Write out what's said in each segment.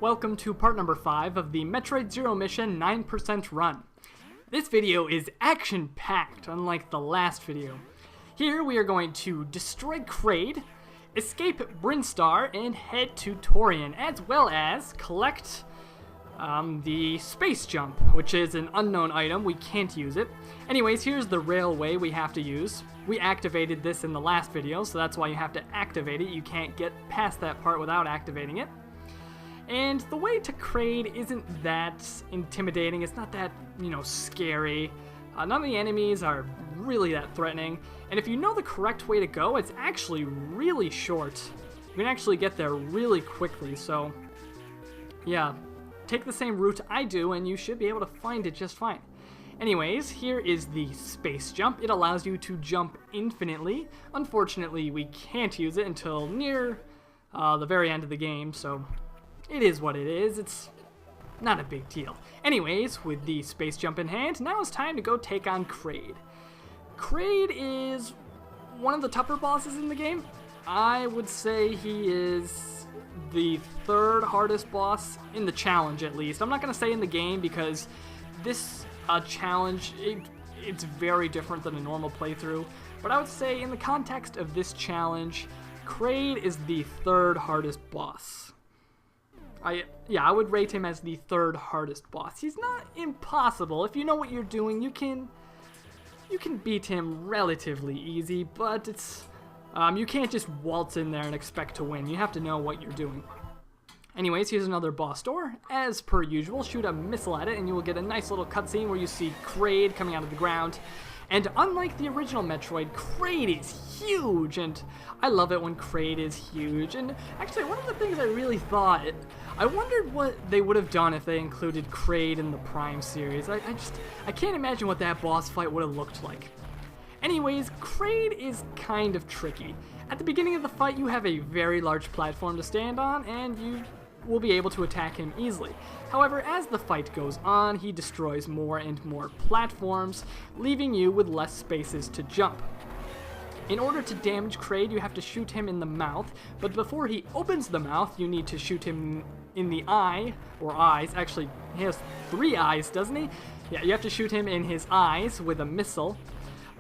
Welcome to part number 5 of the Metroid Zero mission 9% run. This video is action-packed, unlike the last video. Here we are going to destroy Kraid, escape Brinstar, and head to Torian, as well as collect the space jump, which is an unknown item. We can't use it. Anyways, here's the railway we have to use. We activated this in the last video, so that's why you have to activate it. You can't get past that part without activating it. And the way to Kraid isn't that intimidating. It's not that, scary. None of the enemies are really that threatening. And if you know the correct way to go, it's actually really short. You can actually get there really quickly, so yeah. Take the same route I do and you should be able to find it just fine. Anyways, here is the space jump. It allows you to jump infinitely. Unfortunately, we can't use it until near the very end of the game, so it is what it is. It's not a big deal. Anyways, with the space jump in hand, now it's time to go take on Kraid. Kraid is one of the tougher bosses in the game. I would say he is the third hardest boss in the challenge, at least. I'm not going to say in the game because this challenge, it's very different than a normal playthrough. But I would say in the context of this challenge, Kraid is the third hardest boss. I would rate him as the third hardest boss. He's not impossible. If you know what you're doing, you can beat him relatively easy, but it's you can't just waltz in there and expect to win. You have to know what you're doing. Anyways, here's another boss door. As per usual, shoot a missile at it and you will get a nice little cutscene where you see Kraid coming out of the ground. And unlike the original Metroid, Kraid is huge, and I love it when Kraid is huge. And actually, one of the things I really thought, I wondered what they would have done if they included Kraid in the Prime series. I can't imagine what that boss fight would have looked like. Anyways, Kraid is kind of tricky. At the beginning of the fight, you have a very large platform to stand on, and you will be able to attack him easily. However, as the fight goes on, he destroys more and more platforms, leaving you with less spaces to jump. In order to damage Kraid, you have to shoot him in the mouth, but before he opens the mouth, you need to shoot him in the eye, or eyes. Actually, he has 3 eyes, doesn't he? Yeah, you have to shoot him in his eyes with a missile.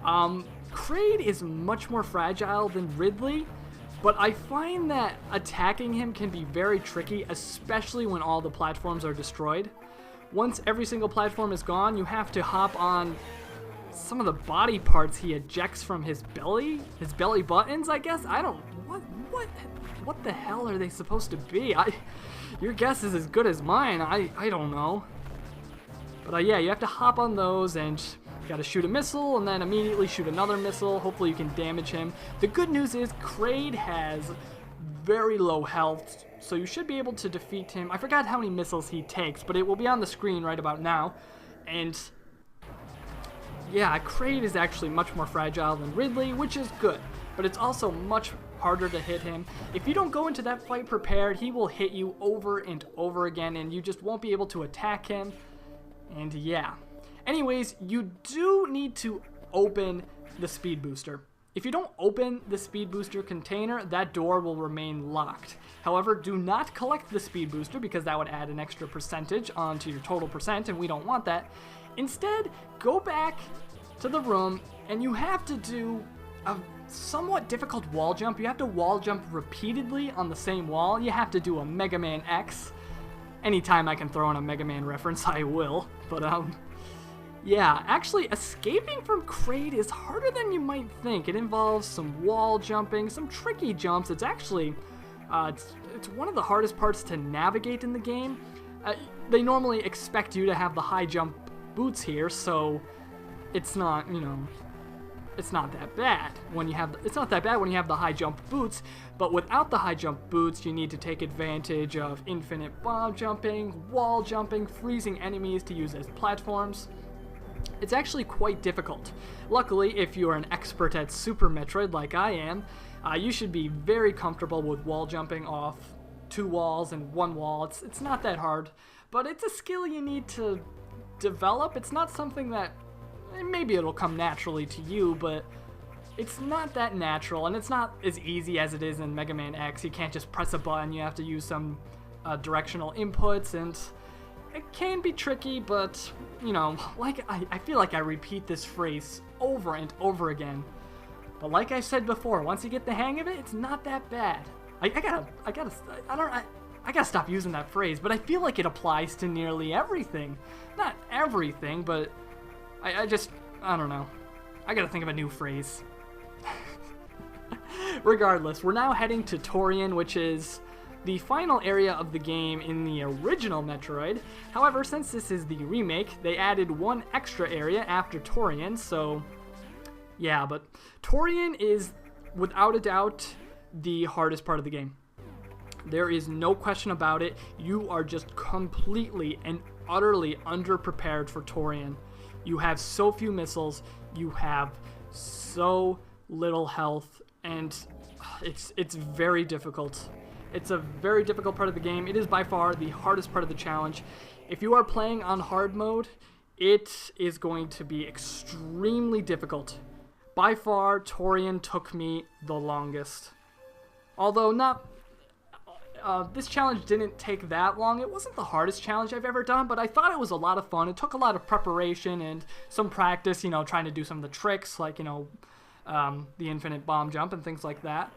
Kraid is much more fragile than Ridley, but I find that attacking him can be very tricky, especially when all the platforms are destroyed. Once every single platform is gone, you have to hop on some of the body parts he ejects from his belly buttons, I guess. I don't, what the hell are they supposed to be? Your guess is as good as mine. I don't know. But yeah, you have to hop on those and you gotta shoot a missile and then immediately shoot another missile. Hopefully you can damage him. The good news is Kraid has very low health, so you should be able to defeat him. I forgot how many missiles he takes, but it will be on the screen right about now. And yeah, Kraid is actually much more fragile than Ridley, which is good, but it's also much harder to hit him. If you don't go into that fight prepared, he will hit you over and over again, and you just won't be able to attack him. And yeah. Anyways, you do need to open the speed booster. If you don't open the speed booster container, that door will remain locked. However, do not collect the speed booster because that would add an extra percentage onto your total percent, and we don't want that. Instead, go back to the room and you have to do a somewhat difficult wall jump. You have to wall jump repeatedly on the same wall. You have to do a Mega Man X. Anytime I can throw in a Mega Man reference, I will. But yeah, actually escaping from Kraid is harder than you might think. It involves some wall jumping, some tricky jumps. It's actually it's one of the hardest parts to navigate in the game. They normally expect you to have the high jump boots here, so it's not, it's not that bad when you have the high jump boots. But without the high jump boots, you need to take advantage of infinite bomb jumping, wall jumping, freezing enemies to use as platforms. It's actually quite difficult. Luckily, if you're an expert at Super Metroid like I am, you should be very comfortable with wall jumping off 2 walls and 1 wall. It's not that hard, but it's a skill you need to develop. It's not something that, maybe it'll come naturally to you, but it's not that natural, and it's not as easy as it is in Mega Man X. You can't just press a button. You have to use some directional inputs, and it can be tricky, but, you know, like I feel like I repeat this phrase over and over again. But like I said before, once you get the hang of it, it's not that bad. I gotta stop using that phrase, but I feel like it applies to nearly everything. Not everything, but I don't know. I gotta think of a new phrase. Regardless, we're now heading to Torian, which is the final area of the game in the original Metroid. However, since this is the remake, they added one extra area after Torian, so yeah, but Torian is, without a doubt, the hardest part of the game. There is no question about it. You are just completely and utterly underprepared for Torian. You have so few missiles, you have so little health, and it's very difficult. It's a very difficult part of the game. It is by far the hardest part of the challenge. If you are playing on hard mode, it is going to be extremely difficult. By far, Torian took me the longest. Although this challenge didn't take that long. It wasn't the hardest challenge I've ever done, but I thought it was a lot of fun. It took a lot of preparation and some practice, you know, trying to do some of the tricks, like, you know, the infinite bomb jump and things like that.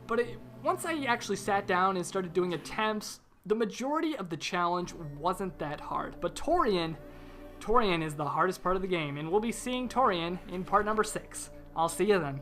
But once I actually sat down and started doing attempts, the majority of the challenge wasn't that hard. But Torian is the hardest part of the game, and we'll be seeing Torian in part number 6. I'll see you then.